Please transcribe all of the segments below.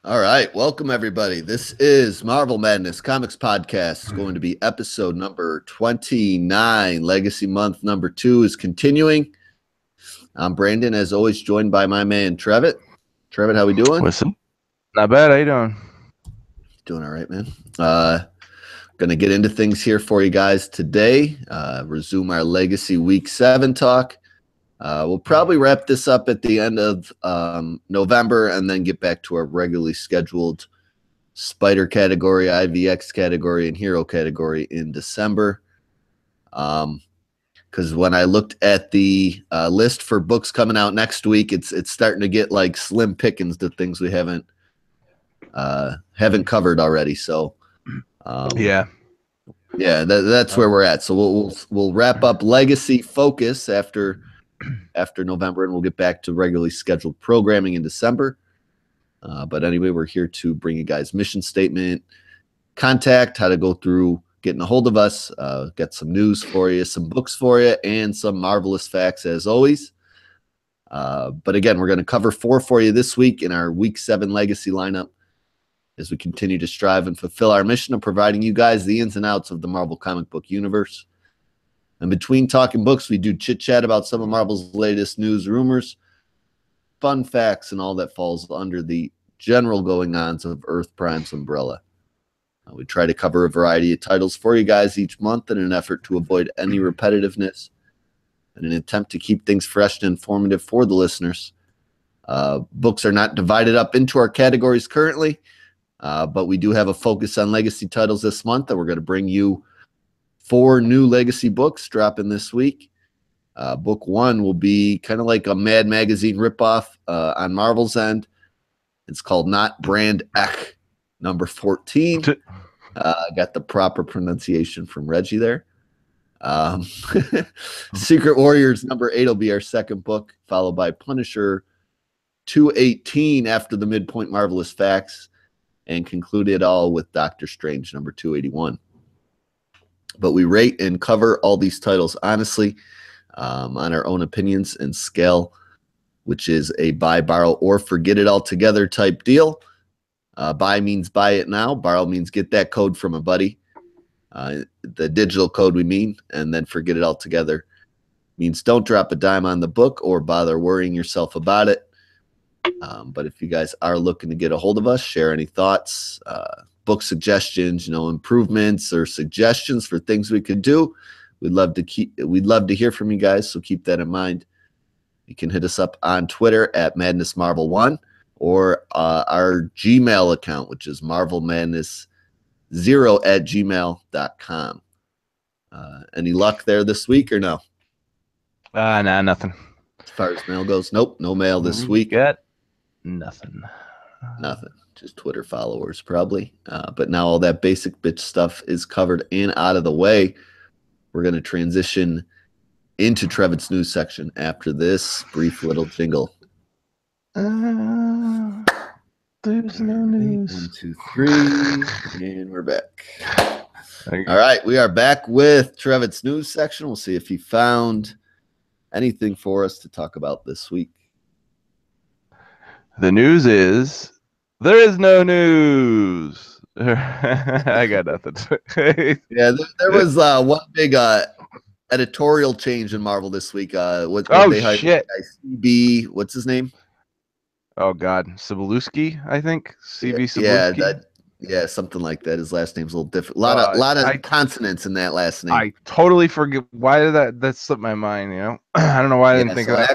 All right, welcome everybody. This is Marvel Madness Comics Podcast. It's going to be episode number 29. Legacy month number 2 is continuing. I'm Brandon, as always, joined by my man Trevitt. Trevitt, how we doing? Listen, not bad. How you doing? Doing all right, man. Going to get into things here for you guys today. Resume our Legacy Week 7 talk. We'll probably wrap this up at the end of November and then get back to our regularly scheduled Spider category, IVX category, and Hero category in December. Because when I looked at the list for books coming out next week, it's starting to get like slim pickings to things we haven't covered already. So that's where we're at. So we'll wrap up Legacy Focus after November, and we'll get back to regularly scheduled programming in December. But anyway, we're here to bring you guys mission statement, contact, how to go through getting a hold of us, get some news for you, some books for you, and some marvelous facts as always. But again, we're going to cover 4 for you this week in our Week 7 Legacy lineup as we continue to strive and fulfill our mission of providing you guys the ins and outs of the Marvel comic book universe. And between talking books, we do chit-chat about some of Marvel's latest news, rumors, fun facts, and all that falls under the general going-ons of Earth Prime's umbrella. We try to cover a variety of titles for you guys each month in an effort to avoid any repetitiveness and an attempt to keep things fresh and informative for the listeners. Books are not divided up into our categories currently, but we do have a focus on legacy titles this month, and we're going to bring you 4 new legacy books dropping this week. Book 1 will be kind of like a Mad Magazine ripoff on Marvel's end. It's called Not Brand Ek, number 14. Got the proper pronunciation from Reggie there. Secret Warriors number 8 will be our second book, followed by Punisher 218 after the midpoint Marvelous Facts, and conclude it all with Doctor Strange number 281. But we rate and cover all these titles honestly on our own opinions and scale, which is a buy, borrow, or forget it altogether type deal. Buy means buy it now. Borrow means get that code from a buddy. The digital code we mean, and then forget it altogether means don't drop a dime on the book or bother worrying yourself about it. But if you guys are looking to get a hold of us, share any thoughts, book suggestions, improvements or suggestions for things we could do, we'd love to hear from you guys, so keep that in mind. You can hit us up on Twitter at MadnessMarvel1 or our Gmail account, which is marvelmadness0@gmail.com. Any luck there this week or no? Nah, nothing. As far as mail goes, nope, no mail this week. Got nothing. Just Twitter followers probably. But now all that basic bitch stuff is covered and out of the way. We're going to transition into Trevitt's news section after this brief little jingle. There's no news. 1, 2, 3, and we're back. All right, we are back with Trevitt's news section. We'll see if he found anything for us to talk about this week. The news is there is no news. I got nothing. Yeah, there was one big editorial change in Marvel this week. Shit! CB, what's his name? Oh God, Cebulski, I think. CB Cebulski. Yeah, something like that. His last name's a little different. A lot of consonants in that last name. I totally forget. Why did that slip my mind? I don't know why I didn't think of that.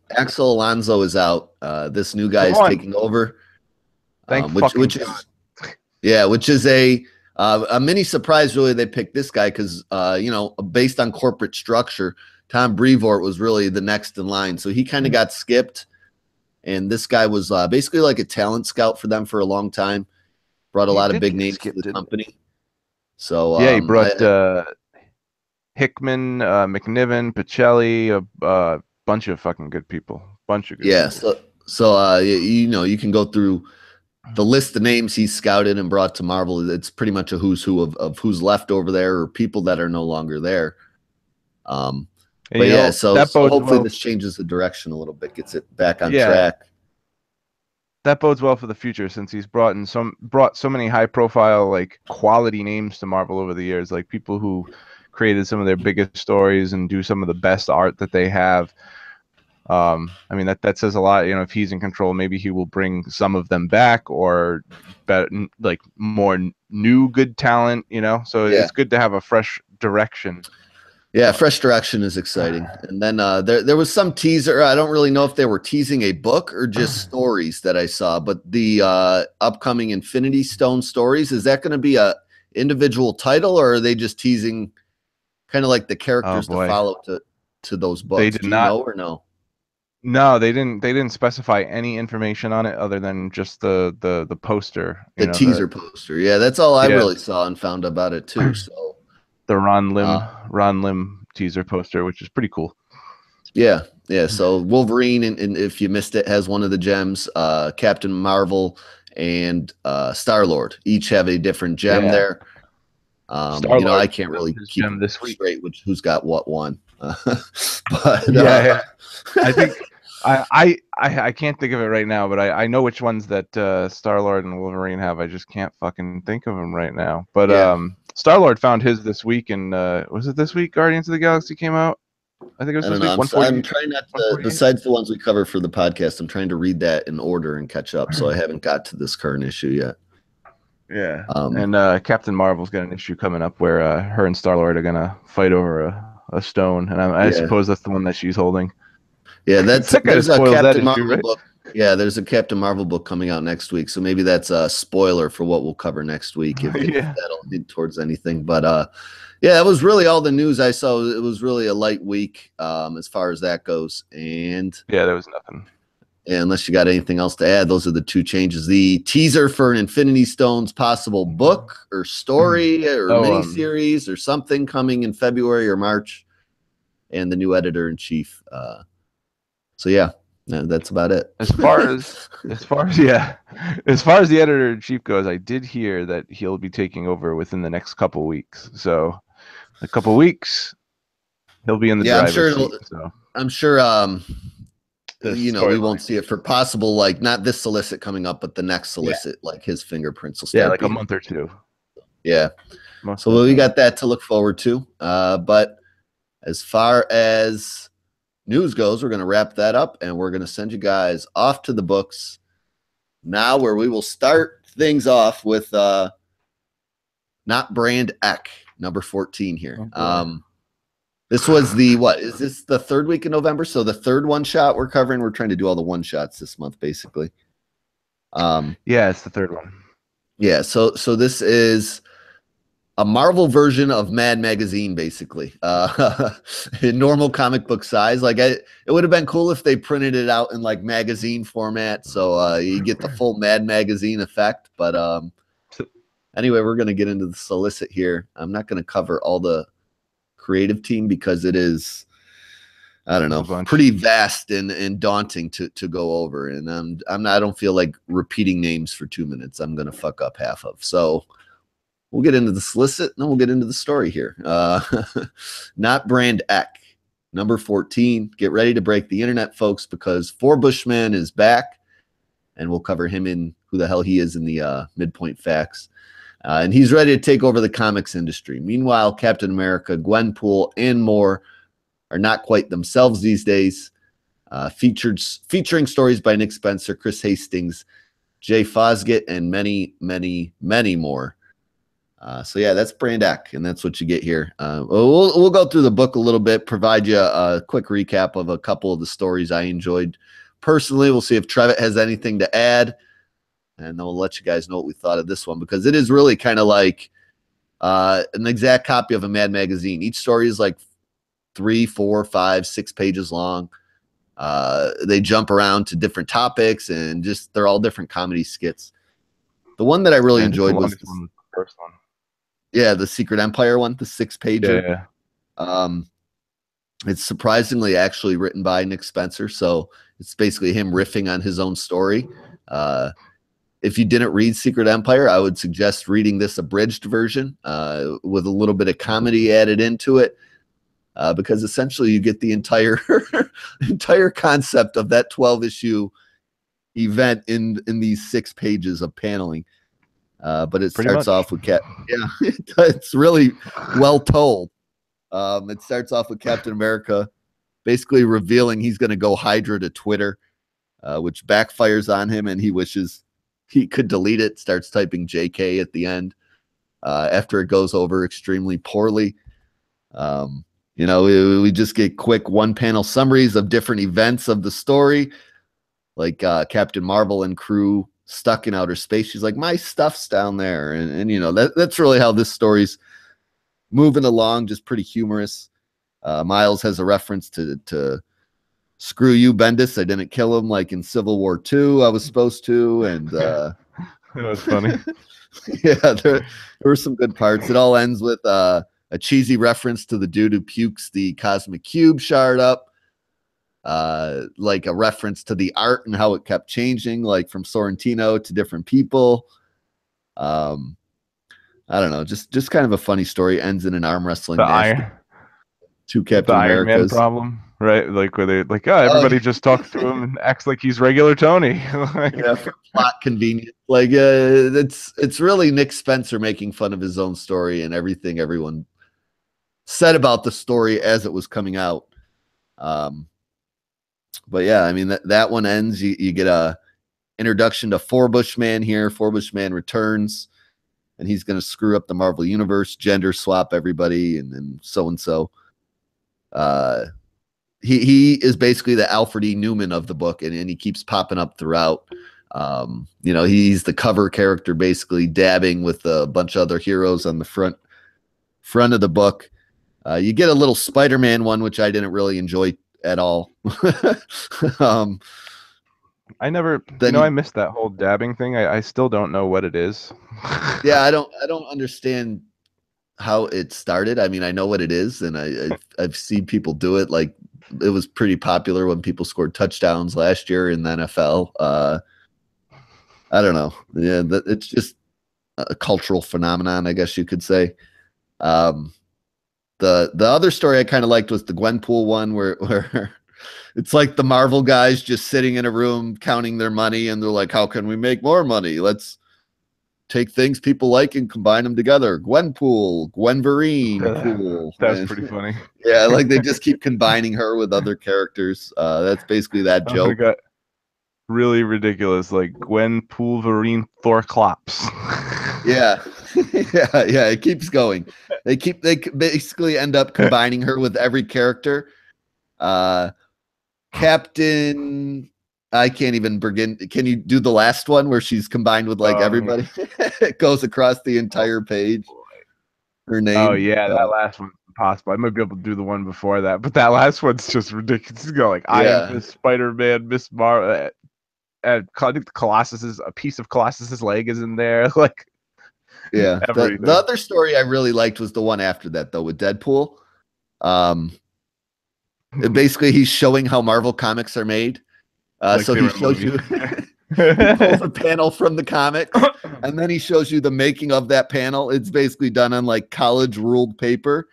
Axel Alonso is out. This new guy is taking over. Which is a mini surprise. Really, they picked this guy because based on corporate structure, Tom Brevoort was really the next in line, so he kind of got skipped. And this guy was basically like a talent scout for them for a long time. Brought a lot of big names to the company. So he brought Hickman, McNiven, Pacelli, a bunch of fucking good people. People. So you can go through the list of names he's scouted and brought to Marvel. It's pretty much a who's who of who's left over there or people that are no longer there. So hopefully this changes the direction a little bit, gets it back on track. that bodes well for the future, since he's brought so many high profile, like, quality names to Marvel over the years, like people who created some of their biggest stories and do some of the best art that they have. I mean, that says a lot. You know, if he's in control, maybe he will bring some of them back, or better, like, more new good talent. You know, so Yeah. it's good to have a fresh direction. Yeah, fresh direction is exciting. And then there was some teaser. I don't really know if they were teasing a book or just stories that I saw, but the upcoming Infinity Stone stories, is that going to be a individual title, or are they just teasing kind of like the characters to follow to those books? Do you know or no? No, they didn't specify any information on it other than just the poster. The teaser poster. Yeah, that's all I really saw and found about it too. So the Ron Lim teaser poster, which is pretty cool. Yeah. So Wolverine, and if you missed it, has one of the gems. Captain Marvel and Star-Lord each have a different gem there. You know, I can't really keep this straight who's got what one. But I think I can't think of it right now, but I know which ones that Star-Lord and Wolverine have. I just can't fucking think of them right now. But Star-Lord found his this week, and was it this week Guardians of the Galaxy came out? I think it was this week. I'm trying not to, besides the ones we cover for the podcast, I'm trying to read that in order and catch up. So I haven't got to this current issue yet. Yeah. And Captain Marvel's got an issue coming up where her and Star-Lord are going to fight over a stone. And I suppose that's the one that she's holding. Yeah, there's a Captain Marvel book. Yeah, there's a Captain Marvel book coming out next week. So maybe that's a spoiler for what we'll cover next week, if that'll hint towards anything. But yeah, that was really all the news I saw. It was really a light week as far as that goes. And yeah, there was nothing. Yeah, unless you got anything else to add, those are the two changes. The teaser for an Infinity Stones possible book or story or miniseries or something coming in February or March, and the new editor-in-chief. So yeah, that's about it. As far as the editor-in-chief goes, I did hear that he'll be taking over within the next couple weeks. So a couple weeks, he'll be in the driver's seat. I'm sure. You know, we won't see it for possible, like, not this solicit coming up, but the next solicit, like his fingerprints will start. Yeah, like a month or two. Yeah. So we got that to look forward to. But as far as news goes, we're going to wrap that up, and we're going to send you guys off to the books now, where we will start things off with Not Brand Eck, number 14 here. This was is this the third week in November? So the third one shot we're covering. We're trying to do all the one shots this month, basically. Yeah, it's the third one. Yeah, so this is a Marvel version of Mad Magazine, basically, in normal comic book size. Like, it would have been cool if they printed it out in like magazine format, so you get the full Mad Magazine effect. But anyway, we're gonna get into the solicit here. I'm not gonna cover all the creative team because it is, I don't know, pretty vast and daunting to go over, and I don't feel like repeating names for 2 minutes. I'm gonna fuck up half of. So we'll get into the solicit, and then we'll get into the story here. Not Brand Eck, number 14. Get ready to break the internet, folks, because Four Bushman is back, and we'll cover him in who the hell he is in the midpoint facts. And he's ready to take over the comics industry. Meanwhile, Captain America, Gwenpool, and more are not quite themselves these days. Featuring stories by Nick Spencer, Chris Hastings, Jay Fosgitt, and many, many, many more. So yeah, that's Brand Eck, and that's what you get here. We'll go through the book a little bit, provide you a quick recap of a couple of the stories I enjoyed personally. We'll see if Trevitt has anything to add. And then we'll let you guys know what we thought of this one, because it is really kind of like an exact copy of a Mad Magazine. Each story is like 3, 4, 5, 6 pages long. They jump around to different topics, and just they're all different comedy skits. The one that I really enjoyed was the first one. Yeah, the Secret Empire one, the 6-pager. Yeah. It's surprisingly actually written by Nick Spencer, so it's basically him riffing on his own story. If you didn't read Secret Empire, I would suggest reading this abridged version with a little bit of comedy added into it, because essentially you get the entire concept of that 12-issue, event in these 6 pages of paneling. But it Pretty starts much. off with it's really well told. It starts off with Captain America basically revealing he's going to go Hydra to Twitter, which backfires on him, and he wishes he could delete it. Starts typing JK at the end after it goes over extremely poorly. We just get quick 1-panel summaries of different events of the story, like Captain Marvel and crew stuck in outer space. She's like, my stuff's down there. And that's really how this story's moving along, just pretty humorous. Miles has a reference to screw you, Bendis. I didn't kill him like in Civil War II. I was supposed to. And That was funny. yeah, there were some good parts. It all ends with a cheesy reference to the dude who pukes the cosmic cube shard up. Like a reference to the art and how it kept changing, like from Sorrentino to different people. I don't know, just kind of a funny story. Ends in an arm wrestling match. Two Captain Iron Man Americas. problem, right? Like where they like, everybody just talks to him and acts like he's regular Tony. Yeah, for plot convenience. Like it's really Nick Spencer making fun of his own story and everything everyone said about the story as it was coming out. But yeah, I mean that one ends. You get a introduction to Four Bushman here. Four Bushman returns, and he's going to screw up the Marvel Universe, gender swap everybody, and so and so. He is basically the Alfred E. Newman of the book, and he keeps popping up throughout. He's the cover character, basically dabbing with a bunch of other heroes on the front of the book. You get a little Spider-Man one, which I didn't really enjoy at all. I never, I missed that whole dabbing thing. I still don't know what it is. Yeah, I don't understand how it started. I mean, I know what it is, and I've seen people do it. Like, it was pretty popular when people scored touchdowns last year in the NFL. I don't know. Yeah, it's just a cultural phenomenon, I guess you could say. The other story I kind of liked was the Gwenpool one, where it's like the Marvel guys just sitting in a room counting their money, and they're like, how can we make more money? Let's take things people like and combine them together. Gwenpool, Gwenverine, pool. That's pretty funny. Yeah, like they just keep combining her with other characters. That's basically that joke. It got really ridiculous, like Gwen Poolverine Thorclops. Yeah. yeah, it keeps going. They basically end up combining her with every character. Captain, I can't even begin. Can you do the last one where she's combined with like everybody? It goes across the entire page. Her name. Oh yeah, that last one's impossible. I might be able to do the one before that, but that last one's just ridiculous. It's going like, I am Miss Spider-Man, Miss Marvel, and I think a piece of Colossus's leg is in there. Like, yeah. The other story I really liked was the one after that, though, with Deadpool. Basically, he's showing how Marvel comics are made. So he shows you, he pulls a panel from the comic, and then he shows you the making of that panel. It's basically done on like college ruled paper,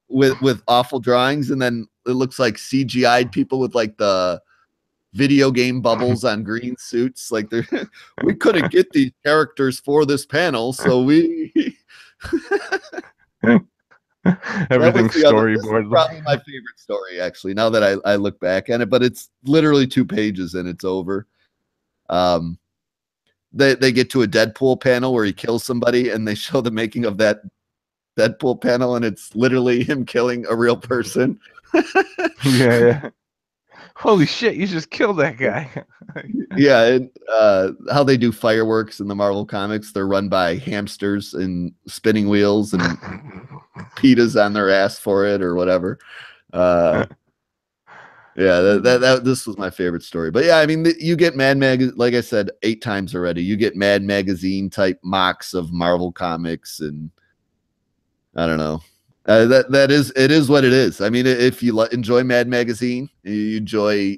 with awful drawings, and then it looks like CGI'd people with like the video game bubbles on green suits. Like we couldn't get these characters for this panel, so we. Everything's storyboard. Probably my favorite story, actually, now that I look back at it, but it's literally 2 pages and it's over. They get to a Deadpool panel where he kills somebody, and they show the making of that Deadpool panel, and it's literally him killing a real person. Yeah. Holy shit, you just killed that guy. Yeah, and how they do fireworks in the Marvel comics, they're run by hamsters and spinning wheels and PETA's on their ass for it or whatever. Yeah, this was my favorite story. But yeah, I mean, you get Mad like I said 8 times already. You get Mad Magazine type mocks of Marvel comics, and I don't know. It is what it is. I mean, if you enjoy Mad Magazine, you enjoy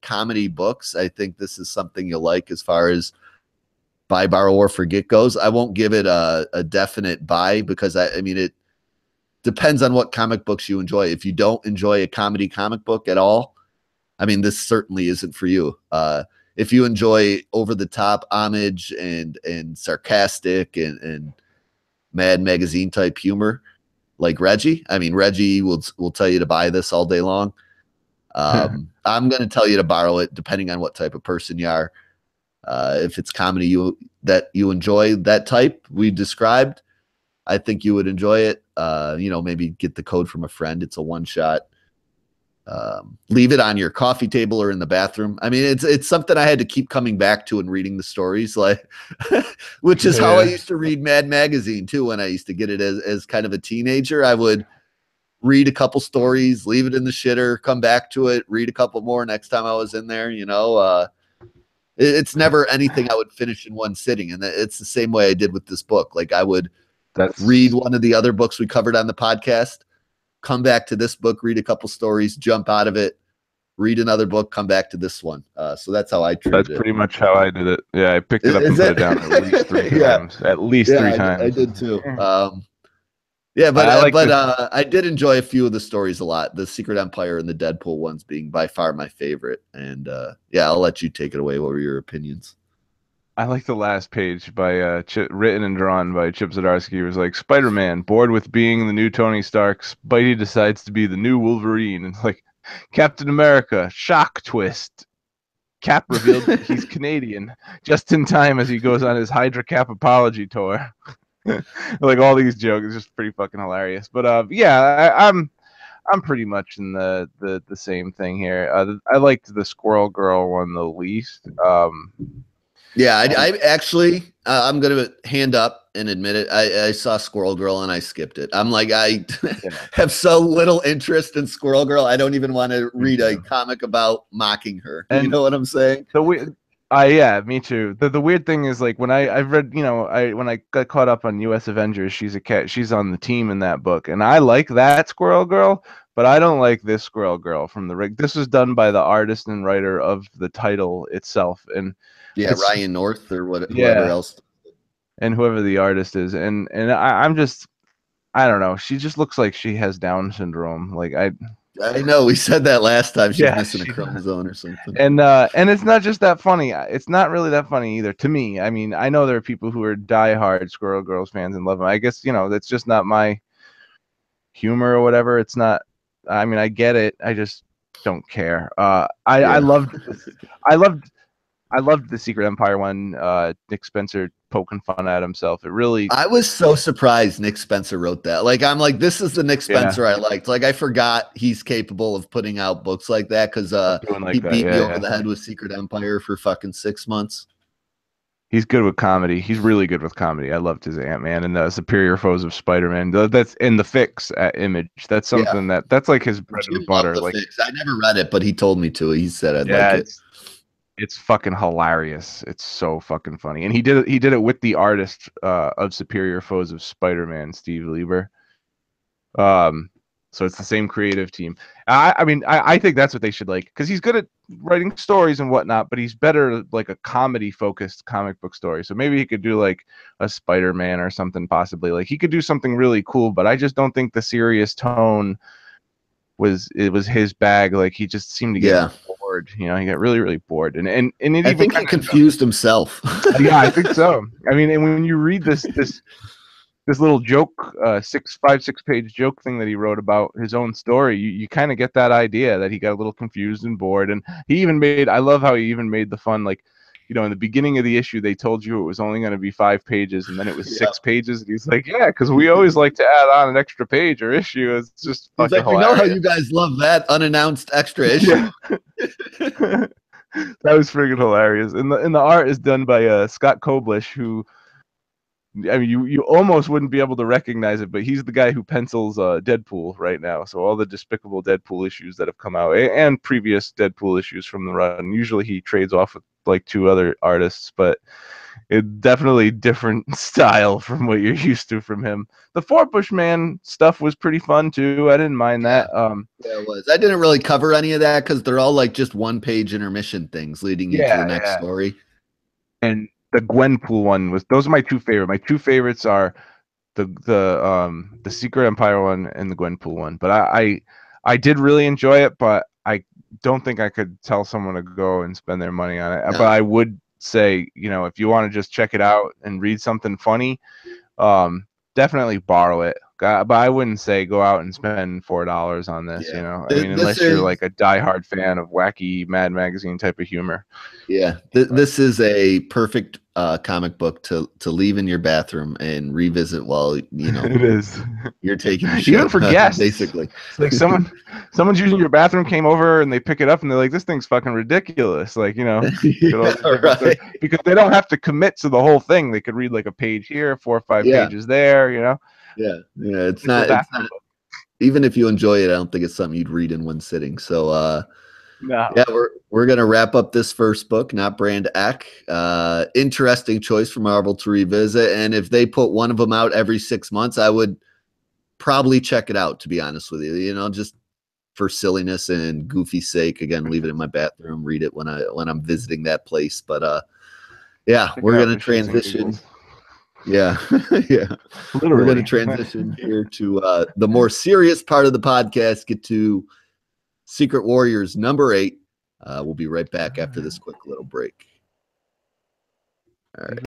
comedy books, I think this is something you'll like as far as buy, borrow, or forget goes. I won't give it a definite buy because I mean, it depends on what comic books you enjoy. If you don't enjoy a comedy comic book at all, I mean, this certainly isn't for you. If you enjoy over the top homage and sarcastic and Mad Magazine type humor, like Reggie, I mean, Reggie will tell you to buy this all day long. I'm going to tell you to borrow it, depending on what type of person you are. If it's comedy that you enjoy, that type we described, I think you would enjoy it. Maybe get the code from a friend. It's a one shot. Leave it on your coffee table or in the bathroom. I mean, it's something I had to keep coming back to and reading the stories, like, which is how I used to read Mad Magazine too. When I used to get it as kind of a teenager, I would read a couple stories, leave it in the shitter, come back to it, read a couple more next time I was in there. It's never anything I would finish in one sitting, and it's the same way I did with this book. Like I would read one of the other books we covered on the podcast, come back to this book, read a couple stories, jump out of it, read another book, come back to this one. So that's how I treated it. That's pretty much how I did it. Yeah, I picked it up and put it down at least three times. At least three times. I did too. I did enjoy a few of the stories a lot. The Secret Empire and the Deadpool ones being by far my favorite. And I'll let you take it away. What were your opinions? I like the last page by written and drawn by Chip Zdarsky. It was like, Spider-Man, bored with being the new Tony Stark, Spidey decides to be the new Wolverine. And it's like, Captain America, shock twist. Cap revealed he's Canadian just in time as he goes on his Hydra Cap apology tour. Like all these jokes, it's just pretty fucking hilarious. But I'm pretty much in the same thing here. I liked the Squirrel Girl one the least. I actually, I'm going to hand up and admit it. I saw Squirrel Girl and I skipped it. I'm like, I have so little interest in Squirrel Girl. I don't even want to read a comic about mocking her. And you know what I'm saying? Yeah, me too. The weird thing is, like, when I've read, when I got caught up on U.S. Avengers, she's on the team in that book, and I like that Squirrel Girl, but I don't like this Squirrel Girl from the rig. This was done by the artist and writer of the title itself, and Ryan North or whoever else, and whoever the artist is, and I'm just, I don't know. She just looks like she has Down syndrome. Like I know we said that last time. She's missing a chromosome or something. And it's not just that funny. It's not really that funny either to me. I mean, I know there are people who are diehard Squirrel Girls fans and love them. I guess, that's just not my humor or whatever. It's not. I mean, I get it. I just don't care. I loved the Secret Empire one. Nick Spencer poking fun at himself. It really. I was so surprised Nick Spencer wrote that. Like, I'm like, this is the Nick Spencer I liked. Like, I forgot he's capable of putting out books like that because he beat me over the head with Secret Empire for fucking 6 months. He's good with comedy. He's really good with comedy. I loved his Ant-Man and the Superior Foes of Spider-Man. That's in the Fix at Image. That's something that's like his bread and butter. Like, Fix. I never read it, but he told me to. He said I'd like it. It's fucking hilarious. It's so fucking funny. And he did it with the artist of Superior Foes of Spider-Man, Steve Lieber. So it's the same creative team. I think that's what they should like, because he's good at writing stories and whatnot, but he's better like a comedy-focused comic book story. So maybe he could do like a Spider-Man or something, possibly. Like he could do something really cool, but I just don't think the serious tone was his bag. Like he just seemed to get bored. He got really, really bored. And I think he confused himself. Yeah, I think so. I mean, and when you read this little joke, 6-page joke thing that he wrote about his own story, you kind of get that idea that he got a little confused and bored. And I love how he even made the fun, like, in the beginning of the issue, they told you it was only going to be 5 pages, and then it was 6 pages. And he's like, yeah, because we always like to add on an extra page or issue. It's just fucking hilarious. We know how you guys love that unannounced extra issue. That was freaking hilarious. And the art is done by Scott Koblish, who, I mean, you almost wouldn't be able to recognize it, but he's the guy who pencils Deadpool right now. So all the Despicable Deadpool issues that have come out and previous Deadpool issues from the run. Usually he trades off with like 2 other artists, but it definitely different style from what you're used to from him. The Flatbush Man stuff was pretty fun too. I didn't mind that. Yeah, it was. I didn't really cover any of that because they're all like just 1-page intermission things leading into the next story. And the Gwenpool one those are my 2 favorites. My 2 favorites are the Secret Empire one and the Gwenpool one. But I did really enjoy it, but I don't think I could tell someone to go and spend their money on it. No. But I would say, you know, if you want to just check it out and read something funny, definitely borrow it. But I wouldn't say go out and spend $4 on this. Yeah. You know, I mean, This unless you're is like a diehard fan of wacky Mad Magazine type of humor. Yeah, this is a perfect comic book to leave in your bathroom and revisit while It is. you're taking a Even shit, for guests. basically. It's like someone's using your bathroom, came over and they pick it up and they're like, this thing's fucking ridiculous. Like, you know, Yeah, right. because they don't have to commit to the whole thing. They could read like a page here, 4 or 5 Yeah, pages there, you know. yeah. It's Like the not. It's bathroom not. book. Even if you enjoy it, I don't think it's something you'd read in one sitting. So, No. yeah, we're gonna wrap up this first book, Not Brand Eck. Interesting choice for Marvel to revisit, and if they put one of them out every 6 months, I would probably check it out. To be honest with you, just for silliness and goofy sake. Again, leave it in my bathroom, read it when I'm visiting that place. But yeah, Check it we're out gonna for shits and transition. giggles. Yeah, yeah. Literally. We're gonna transition here to the more serious part of the podcast. Get to Secret Warriors number 8. We'll be right back after this quick little break. All right.